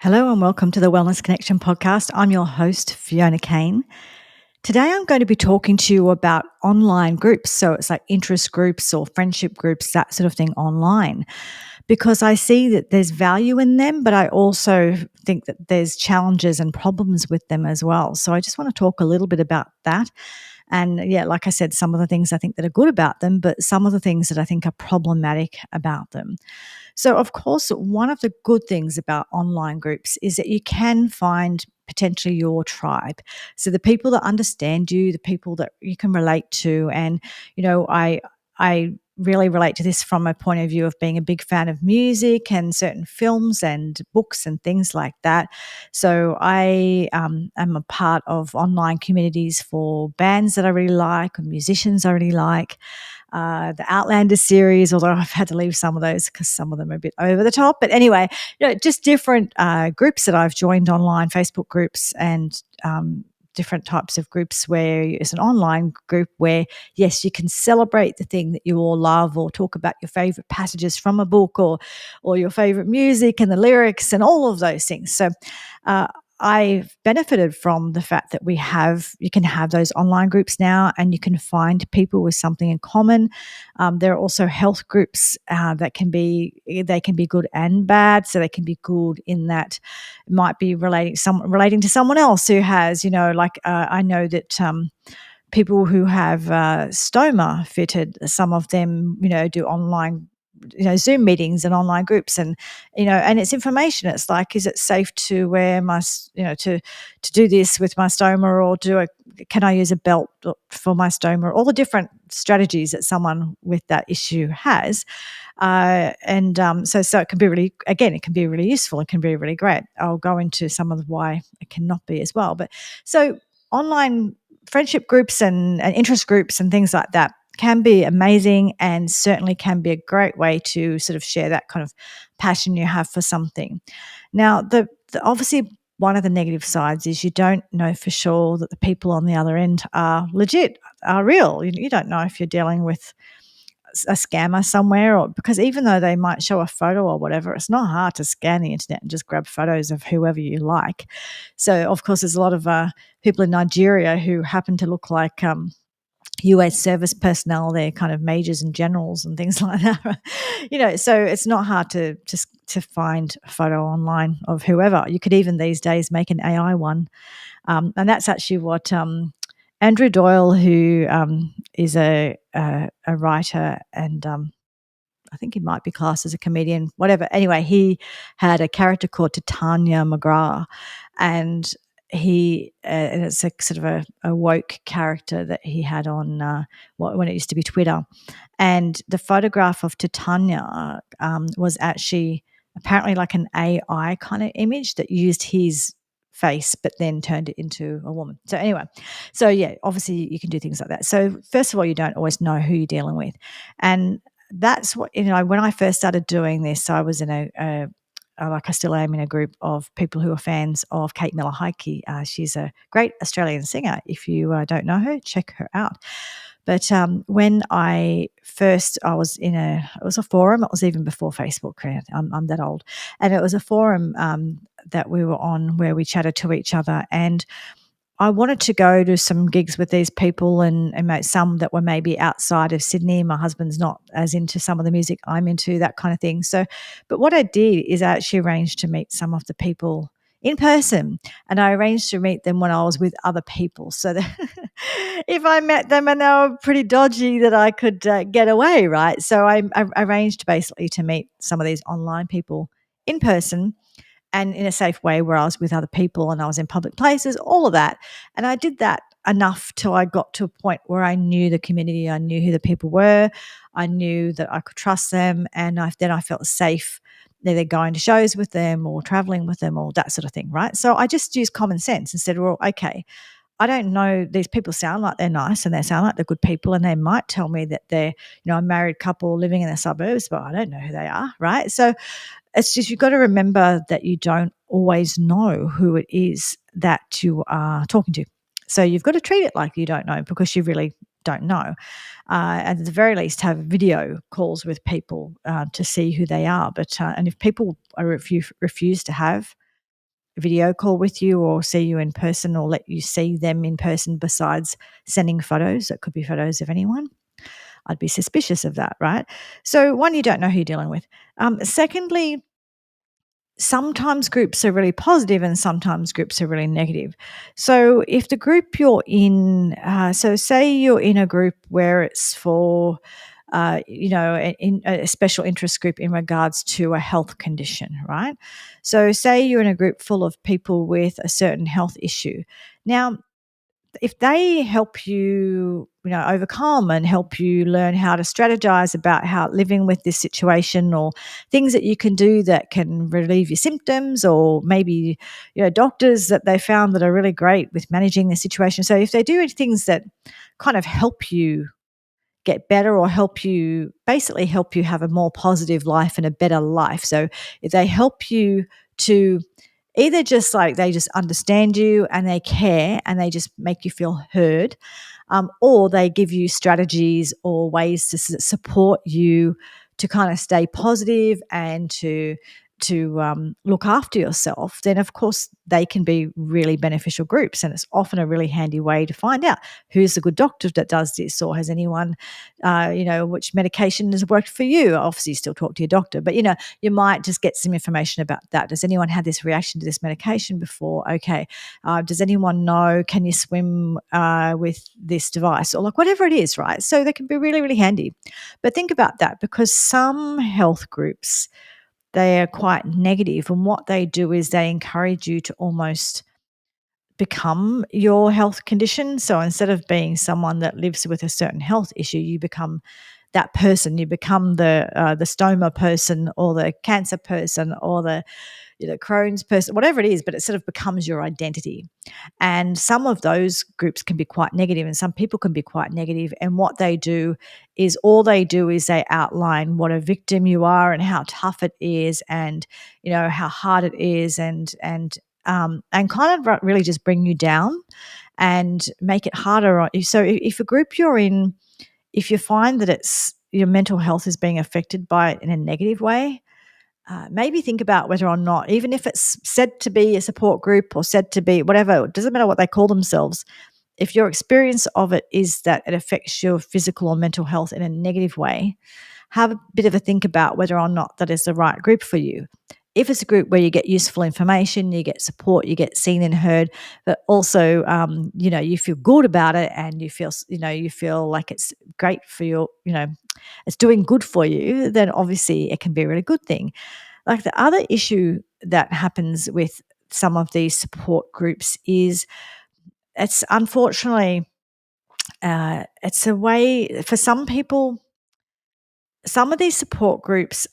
Hello and welcome to the Wellness Connection podcast. I'm your host, Fiona Kane. Today I'm going to be talking to you about online groups. So it's like interest groups or friendship groups, that sort of thing online, because I see that there's value in them, but I also think that there's challenges and problems with them as well. So I just want to talk a little bit about that. And yeah, like I said, some of the things I think that are good about them, but some of the things that I think are problematic about them. So, of course, one of the good things about online groups is that you can find potentially your tribe. So the people that understand you, the people that you can relate to, and I really relate to this from a point of view of being a big fan of music and certain films and books and things like that. So I am a part of online communities for bands that I really like and musicians I really like, the Outlander series, although I've had to leave some of those because some of them are a bit over the top. But anyway, just different groups that I've joined online, Facebook groups and different types of groups where it's an online group where, yes, you can celebrate the thing that you all love or talk about your favorite passages from a book or your favorite music and the lyrics and all of those things. So uh, I've benefited from the fact that you can have those online groups now and you can find people with something in common. There are also health groups that they can be good and bad. So they can be good in that it might be relating to someone else who has, I know that people who have stoma fitted, some of them, do online Zoom meetings and online groups, and it's information. It's like, is it safe to wear to do this with my stoma, or can I use a belt for my stoma? All the different strategies that someone with that issue has, so it can be it can be really useful. It can be really great. I'll go into some of why it cannot be as well. But so online friendship groups and interest groups and things like that can be amazing and certainly can be a great way to sort of share that kind of passion you have for something. Now, obviously one of the negative sides is you don't know for sure that the people on the other end are legit, are real. You don't know if you're dealing with a scammer somewhere, or because even though they might show a photo or whatever, it's not hard to scan the internet and just grab photos of whoever you like. So of course there's a lot of people in Nigeria who happen to look like US service personnel. They're kind of majors and generals and things like that. So it's not hard to just to find a photo online of whoever. You could even these days make an AI one, and that's actually what Andrew Doyle, who is a writer and I think he might be classed as a comedian, whatever. Anyway, he had a character called Titania McGrath, and and it's a sort of a woke character that he had on when it used to be Twitter, and the photograph of Titania was actually apparently like an AI kind of image that used his face but then turned it into a woman. So anyway, so yeah, obviously you can do things like that. So first of all, you don't always know who you're dealing with, and that's what, when I first started doing this, I was in like I still am in a group of people who are fans of Kate Miller Heidke. She's a great Australian singer. If you don't know her, check her out. But when I was it was a forum. It was even before Facebook. I'm that old, and it was a forum that we were on where we chatted to each other, and I wanted to go to some gigs with these people and some that were maybe outside of Sydney. My husband's not as into some of the music I'm into, that kind of thing. So, but what I did is I actually arranged to meet some of the people in person, and I arranged to meet them when I was with other people, so that if I met them and they were pretty dodgy, that I could get away, right? So I arranged basically to meet some of these online people in person and in a safe way where I was with other people and I was in public places, all of that. And I did that enough till I got to a point where I knew the community, I knew who the people were, I knew that I could trust them, and then I felt safe either going to shows with them or traveling with them or that sort of thing, right? So I just used common sense and said, well, okay, I don't know, these people sound like they're nice and they sound like they're good people, and they might tell me that they're, a married couple living in the suburbs, but I don't know who they are, right? So it's just, you've got to remember that you don't always know who it is that you are talking to. So you've got to treat it like you don't know, because you really don't know. And at the very least, have video calls with people to see who they are. And if people refuse to have video call with you or see you in person or let you see them in person besides sending photos. It could be photos of anyone. I'd be suspicious of that, right? So, one, you don't know who you're dealing with. Secondly, sometimes groups are really positive and sometimes groups are really negative. So, if the group you're in, so say you're in a group where it's for, a special interest group in regards to a health condition, right? So, say you're in a group full of people with a certain health issue. Now, if they help you, overcome and help you learn how to strategize about how living with this situation or things that you can do that can relieve your symptoms, or maybe, doctors that they found that are really great with managing the situation. So if they do things that kind of help you get better or basically help you have a more positive life and a better life. So if they help you to either just like they just understand you and they care and they just make you feel heard, or they give you strategies or ways to support you to kind of stay positive and to look after yourself, then of course they can be really beneficial groups. And it's often a really handy way to find out who's a good doctor that does this, or has anyone, which medication has worked for you. Obviously, you still talk to your doctor, but you might just get some information about that. Does anyone have this reaction to this medication before? Okay. Does anyone know, can you swim with this device? Or like whatever it is, right? So they can be really, really handy. But think about that, because some health groups, they are quite negative, and what they do is they encourage you to almost become your health condition. So instead of being someone that lives with a certain health issue, you become that person. You become the stoma person or the cancer person or the Crohn's person, whatever it is, but it sort of becomes your identity. And some of those groups can be quite negative and some people can be quite negative. And what they do is they outline what a victim you are and how tough it is and, how hard it is and kind of really just bring you down and make it harder on you. So if a group you're in, if you find that it's your mental health is being affected by it in a negative way, maybe think about whether or not, even if it's said to be a support group or said to be whatever, it doesn't matter what they call themselves. If your experience of it is that it affects your physical or mental health in a negative way, have a bit of a think about whether or not that is the right group for you. If it's a group where you get useful information, you get support, you get seen and heard, but also, you feel good about it and you feel like it's great for your, it's doing good for you, then obviously it can be a really good thing. Like the other issue that happens with some of these support groups is it's unfortunately, it's a way for some people, some of these support groups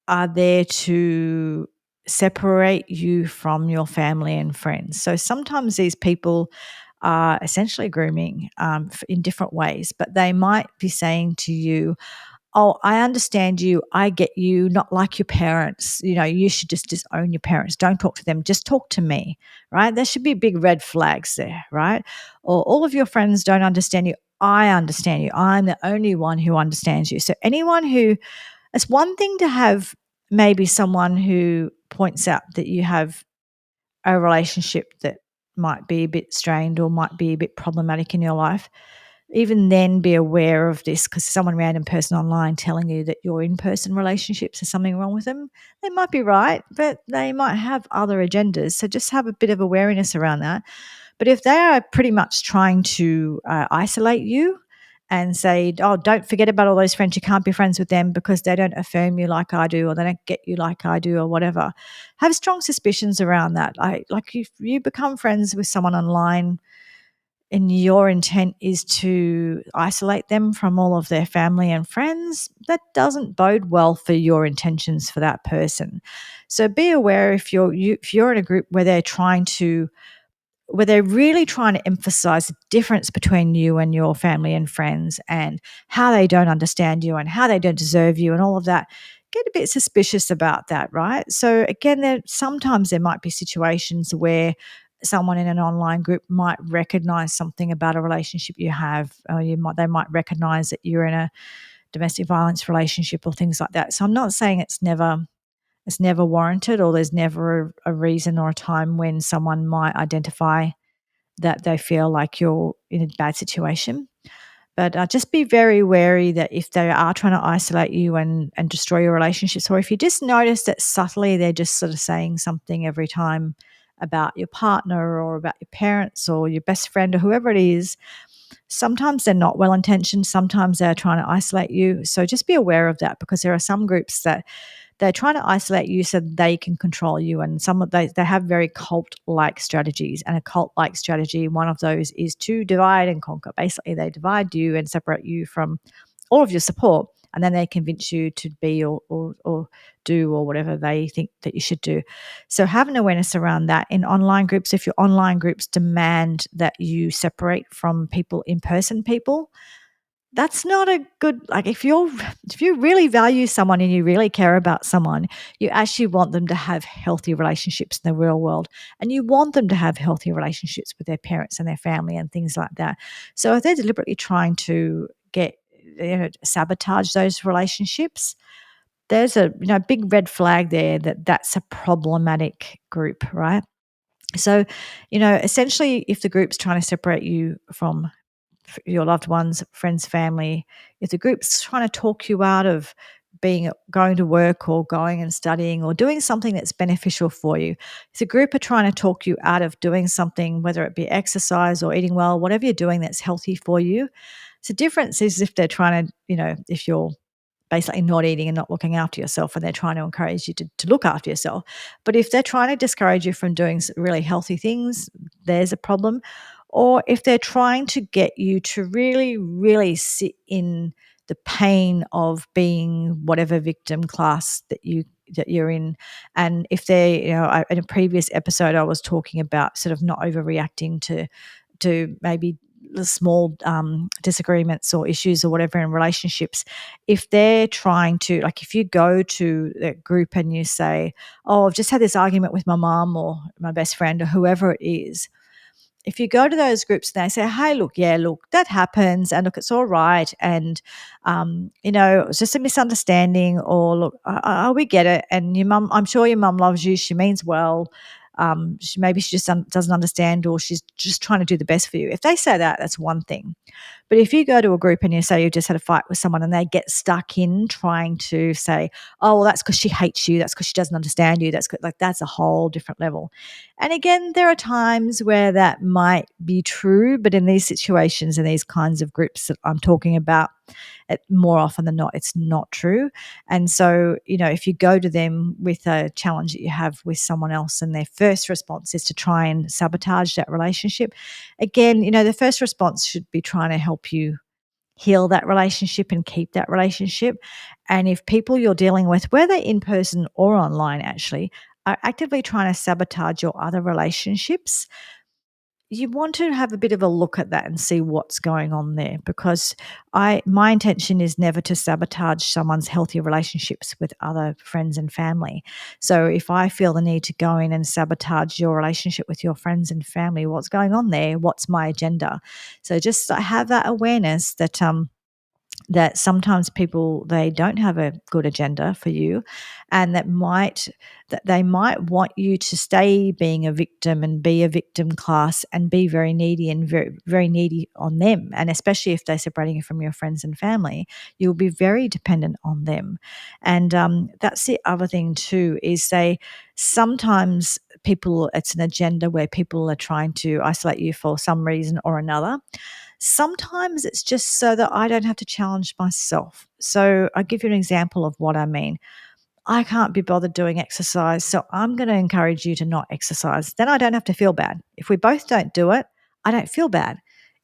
are there to separate you from your family and friends. So sometimes these people are essentially grooming in different ways, but they might be saying to you, "Oh, I understand you. I get you. Not like your parents. You should just disown your parents. Don't talk to them. Just talk to me." Right? There should be big red flags there, right? Or all of your friends don't understand you. I understand you. I'm the only one who understands you. So anyone who, it's one thing to have maybe someone who points out that you have a relationship that might be a bit strained or might be a bit problematic in your life. Even then, be aware of this, because someone random person online telling you that your in-person relationships are something wrong with them, they might be right, but they might have other agendas. So just have a bit of awareness around that. But if they are pretty much trying to isolate you and say, "Oh, don't forget about all those friends. You can't be friends with them because they don't affirm you like I do, or they don't get you like I do, or whatever," have strong suspicions around that. Like if you become friends with someone online and your intent is to isolate them from all of their family and friends, that doesn't bode well for your intentions for that person. So be aware if you're in a group where they're really trying to emphasize the difference between you and your family and friends and how they don't understand you and how they don't deserve you and all of that. Get a bit suspicious about that, right? So again, sometimes there might be situations where someone in an online group might recognize something about a relationship you have, or they might recognize that you're in a domestic violence relationship or things like that. So I'm not saying it's never It's never warranted, or there's never a reason or a time when someone might identify that they feel like you're in a bad situation. But just be very wary that if they are trying to isolate you and destroy your relationships, or if you just notice that subtly they're just sort of saying something every time about your partner or about your parents or your best friend or whoever it is, sometimes they're not well intentioned. Sometimes they're trying to isolate you. So just be aware of that, because there are some groups that they're trying to isolate you so they can control you, and some of they have very cult-like strategies, and a cult-like strategy, one of those is to divide and conquer. Basically, they divide you and separate you from all of your support, and then they convince you to be or do or whatever they think that you should do. So have an awareness around that in online groups. If your online groups demand that you separate from people, in-person people, that's not a good, like, if you really value someone and you really care about someone, you actually want them to have healthy relationships in the real world, and you want them to have healthy relationships with their parents and their family and things like that. So if they're deliberately trying to get, sabotage those relationships, there's a, big red flag there that that's a problematic group, right? So, essentially, if the group's trying to separate you from your loved ones, friends, family, if the group's trying to talk you out of going to work or going and studying or doing something that's beneficial for you, if the group are trying to talk you out of doing something, whether it be exercise or eating well, whatever you're doing that's healthy for you, the difference is if they're trying to, if you're basically not eating and not looking after yourself, and they're trying to encourage you to look after yourself. But if they're trying to discourage you from doing really healthy things, there's a problem. Or if they're trying to get you to really, really sit in the pain of being whatever victim class that you're in. And if they, in a previous episode, I was talking about sort of not overreacting to maybe the small disagreements or issues or whatever in relationships. If they're trying to, like, if you go to that group and you say, oh, I've just had this argument with my mom or my best friend or whoever it is, if you go to those groups and they say, hey, look, yeah, look, that happens, and look, it's all right, and it's just a misunderstanding, or look, we get it, and your mum, I'm sure your mum loves you, she means well, she just doesn't understand, or she's just trying to do the best for you. If they say that, that's one thing. But if you go to a group and you say you just had a fight with someone and they get stuck in trying to say, oh, well, that's because she hates you, that's because she doesn't understand you, that's a whole different level. And again, there are times where that might be true, but in these situations and these kinds of groups that I'm talking about, more often than not, it's not true. And so, if you go to them with a challenge that you have with someone else and their first response is to try and sabotage that relationship, again, the first response should be trying to help you heal that relationship and keep that relationship. And if people you're dealing with, whether in person or online, actually are actively trying to sabotage your other relationships, you want to have a bit of a look at that and see what's going on there, because my intention is never to sabotage someone's healthy relationships with other friends and family. So if I feel the need to go in and sabotage your relationship with your friends and family, what's going on there? What's my agenda? So just have that awareness that sometimes people, they don't have a good agenda for you, and that they might want you to stay being a victim and be a victim class and be very needy and very, very needy on them. And especially if they're separating you from your friends and family, you'll be very dependent on them. And that's the other thing too, is sometimes people, it's an agenda where people are trying to isolate you for some reason or another. Sometimes it's just so that I don't have to challenge myself. So I'll give you an example of what I mean. I can't be bothered doing exercise, so I'm going to encourage you to not exercise. Then I don't have to feel bad. If we both don't do it, I don't feel bad.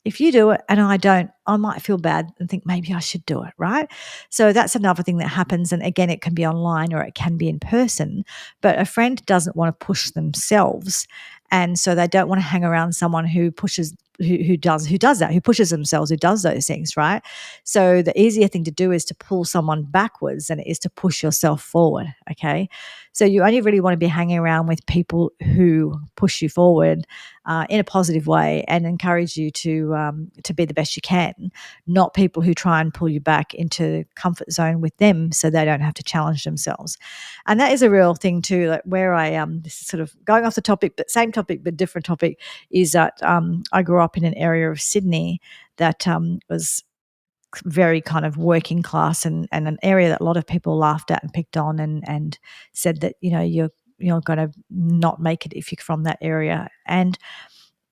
If you do it and I don't, I might feel bad and think maybe I should do it, right? So that's another thing that happens. And again, it can be online or it can be in person, but a friend doesn't want to push themselves. And so they don't want to hang around someone who pushes, who does that, who pushes themselves, who does those things, right? So the easier thing to do is to pull someone backwards than it is to push yourself forward. Okay. So you only really want to be hanging around with people who push you forward in a positive way and encourage you to be the best you can, not people who try and pull you back into comfort zone with them so they don't have to challenge themselves. And that is a real thing too. Like where this is sort of going off the topic, but same topic but different topic, is that I grew up in an area of Sydney that was very kind of working class, and an area that a lot of people laughed at and picked on, and said that you're going to not make it if you're from that area. And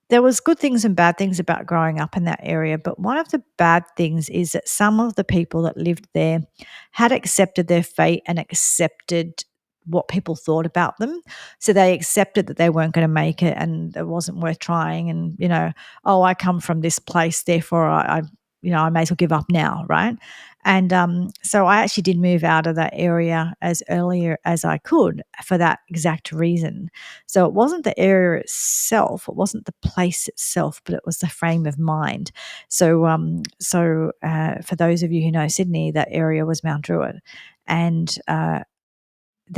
there was good things and bad things about growing up in that area, but one of the bad things is that some of the people that lived there had accepted their fate and accepted what people thought about them. So they accepted that they weren't going to make it and it wasn't worth trying. And, oh, I come from this place, therefore I may as well give up now, right? And so I actually did move out of that area as earlier as I could for that exact reason. So it wasn't the area itself, it wasn't the place itself, but it was the frame of mind. So for those of you who know Sydney, that area was Mount Druitt, and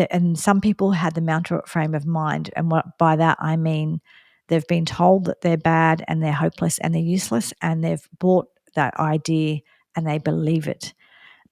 and some people had the Mount Druitt frame of mind, and what by that I mean they've been told that they're bad and they're hopeless and they're useless, and they've bought that idea and they believe it.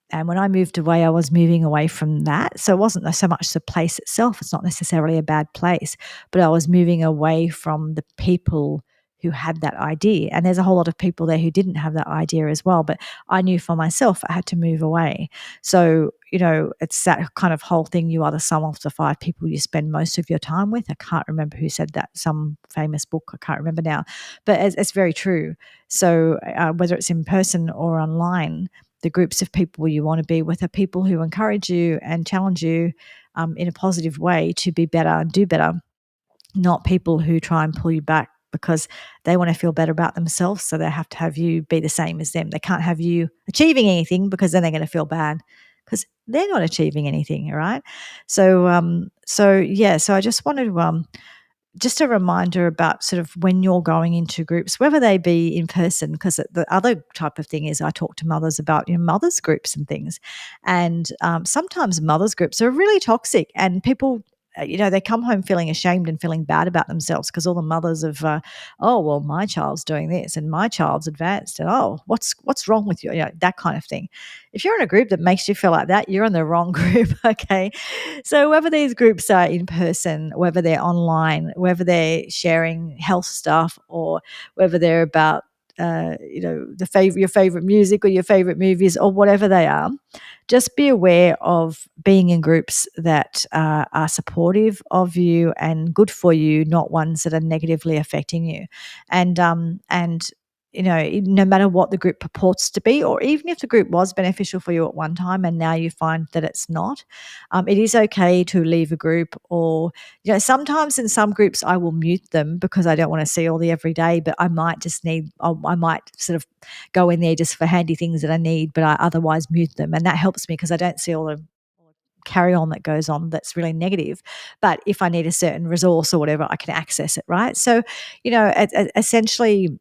And when I moved away, I was moving away from that. So it wasn't so much the place itself. It's not necessarily a bad place, but I was moving away from the people who had that idea. And there's a whole lot of people there who didn't have that idea as well. But I knew for myself I had to move away. So, it's that kind of whole thing. You are the sum of the five people you spend most of your time with. I can't remember who said that, some famous book. I can't remember now. But it's very true. So whether it's in person or online, the groups of people you want to be with are people who encourage you and challenge you in a positive way to be better and do better, not people who try and pull you back because they want to feel better about themselves. So they have to have you be the same as them. They can't have you achieving anything because then they're going to feel bad because they're not achieving anything. All right. So I just wanted to just a reminder about sort of when you're going into groups, whether they be in person, because the other type of thing is I talk to mothers about mothers groups and things, and sometimes mothers groups are really toxic, and people. They come home feeling ashamed and feeling bad about themselves because all the mothers have, oh well, my child's doing this and my child's advanced, and oh, what's wrong with you? That kind of thing. If you're in a group that makes you feel like that, you're in the wrong group. Okay, so whether these groups are in person, whether they're online, whether they're sharing health stuff, or whether they're about your favorite music or your favorite movies or whatever they are, just be aware of being in groups that are supportive of you and good for you, not ones that are negatively affecting you. And no matter what the group purports to be, or even if the group was beneficial for you at one time and now you find that it's not, it is okay to leave a group. Or sometimes in some groups I will mute them because I don't want to see all the everyday, but I might sort of go in there just for handy things that I need, but I otherwise mute them, and that helps me because I don't see all the carry on that goes on that's really negative. But if I need a certain resource or whatever, I can access it, right? So essentially,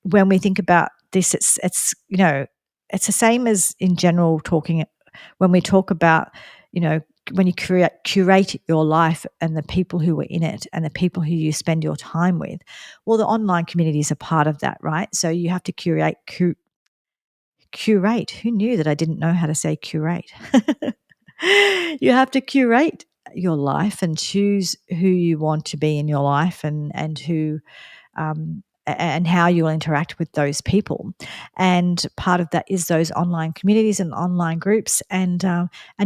when we think about this, it's the same as in general talking. When we talk about when you curate your life and the people who are in it and the people who you spend your time with, well, the online community is a part of that, right? So you have to curate. Who knew that I didn't know how to say curate? You have to curate your life and choose who you want to be in your life, and who and how you will interact with those people. And part of that is those online communities and online groups, and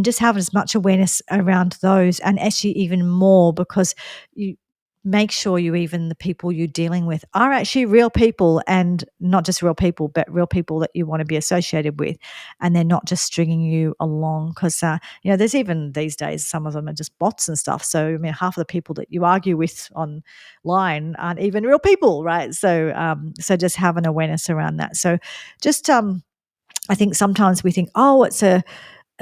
just have as much awareness around those, and actually even more, because you make sure even the people you're dealing with are actually real people, and not just real people, but real people that you want to be associated with, and they're not just stringing you along. Because there's even these days some of them are just bots and stuff. So I mean, half of the people that you argue with online aren't even real people, right? So just have an awareness around that. So just I think sometimes we think, oh, it's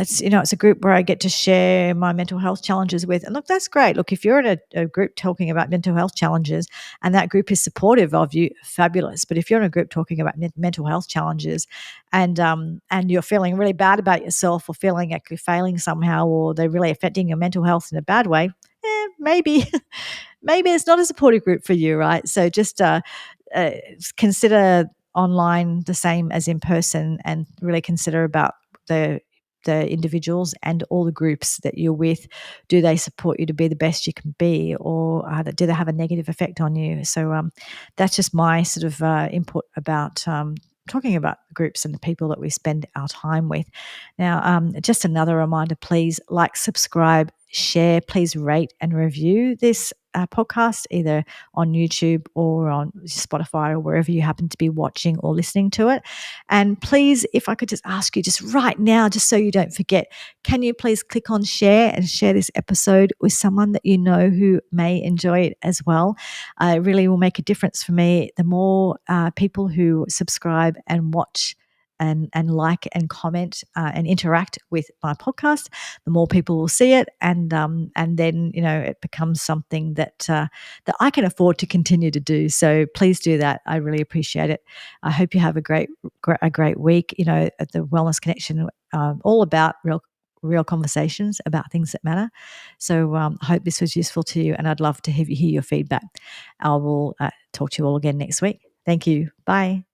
it's a group where I get to share my mental health challenges with. And look, that's great. Look, if you're in a group talking about mental health challenges and that group is supportive of you, fabulous. But if you're in a group talking about mental health challenges and you're feeling really bad about yourself or feeling like you're failing somehow or they're really affecting your mental health in a bad way, maybe maybe it's not a supportive group for you, right? So just uh, consider online the same as in person and really consider about the individuals and all the groups that you're with. Do they support you to be the best you can be, or do they have a negative effect on you? So that's just my sort of input about talking about groups and the people that we spend our time with. Now, just another reminder, please like, subscribe, share, please rate and review this podcast either on YouTube or on Spotify or wherever you happen to be watching or listening to it. And please, if I could just ask you just right now, just so you don't forget, can you please click on share and share this episode with someone that you know who may enjoy it as well? It really will make a difference for me. The more people who subscribe and watch and like and comment and interact with my podcast, the more people will see it, and then it becomes something that I can afford to continue to do. So please do that. I really appreciate it. I hope you have a great week. At the Wellness Connection, all about real conversations about things that matter. So I hope this was useful to you, and I'd love to hear your feedback. I will talk to you all again next week. Thank you. Bye.